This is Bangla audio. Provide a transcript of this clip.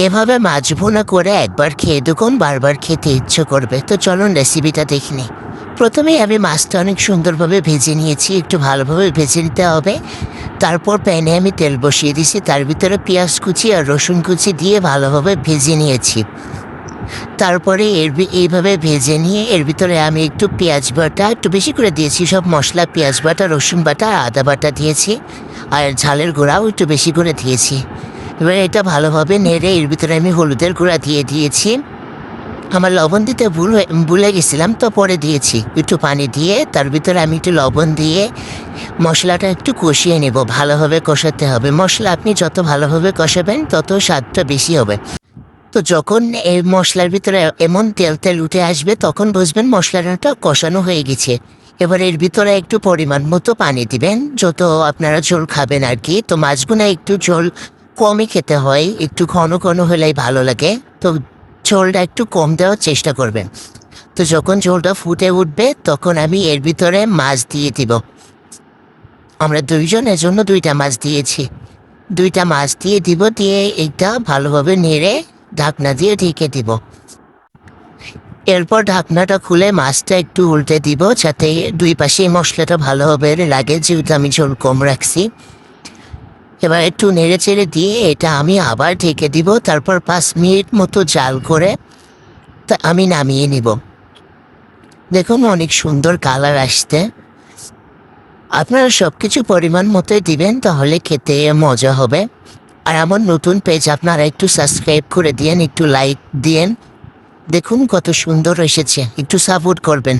এভাবে মাছ ভুনা করে একবার খেয়ে দেখুন, বারবার খেতে ইচ্ছে করবে। তো চলুন রেসিপিটা দেখে নিই। প্রথমেই আমি মাছটা অনেক সুন্দরভাবে ভেজে নিয়েছি, একটু ভালোভাবে ভেজে নিতে হবে। তারপর প্যানে আমি তেল বসিয়ে দিয়েছি, তার ভিতরে পেঁয়াজ কুচি আর রসুন কুচি দিয়ে ভালোভাবে ভেজে নিয়েছি। তারপরে এইভাবে ভেজে নিয়ে এর ভিতরে আমি একটু পেঁয়াজ বাটা একটু বেশি করে দিয়েছি, সব মশলা পেঁয়াজ বাটা, রসুন বাটা, আদা বাটা দিয়েছি, আর ঝালের গুঁড়াও একটু বেশি করে দিয়েছি। এবার এটা ভালোভাবে নেড়ে এর ভিতরে আমি হলুদের গুঁড়া দিয়ে দিয়েছি। আমার লবণ দিতে ভুলে গেছিলাম, তো পরে দিয়েছি। একটু পানি দিয়ে তার ভিতরে আমি একটু লবণ দিয়ে মশলাটা একটু কষিয়ে নেব। ভালোভাবে কষাতে হবে মশলা, আপনি যত ভালোভাবে কষাবেন তত স্বাদটা বেশি হবে। তো যখন এই মশলার ভিতরে এমন তেল তেল উঠে আসবে তখন বুঝবেন মশলাটা কষানো হয়ে গেছে। এবার এর ভিতরে একটু পরিমাণ মতো পানি দিবেন, যত আপনারা ঝোল খাবেন আর কি। তো মাছগুলো একটু ঝোল কমই খেতে হয়, একটু ঘন ঘন হলেই ভালো লাগে। তো ঝোলটা একটু কম দেওয়ার চেষ্টা করবেন। তো যখন ঝোলটা ফুটে উঠবে তখন আমি এর ভিতরে মাছ দিয়ে দিব। আমরা দুইজনের জন্য দুইটা মাছ দিয়েছি। দুইটা মাছ দিয়ে দিব, দিয়ে এটা ভালোভাবে নেড়ে ঢাকনা দিয়ে ঢেকে দিব। এরপর ঢাকনাটা খুলে মাছটা একটু উল্টে দিব, যাতে দুই পাশে মশলাটা ভালোভাবে লাগে, যেহেতু আমি ঝোল কম রাখছি। এবার একটু নেড়ে চেড়ে দিয়ে এটা আমি আবার ঢেকে দিব। তারপর 5 মিনিট মতো জাল করে তা আমি নামিয়ে নিব। দেখুন অনেক সুন্দর কালার আসতে। আপনারা সব কিছু পরিমাণ মতোই দিবেন, তাহলে খেতে মজা হবে। আর আমার নতুন পেজ আপনারা একটু সাবস্ক্রাইব করে দিয়েন, একটু লাইক দিয়েন। দেখুন কত সুন্দর এসেছে, একটু সাপোর্ট করবেন।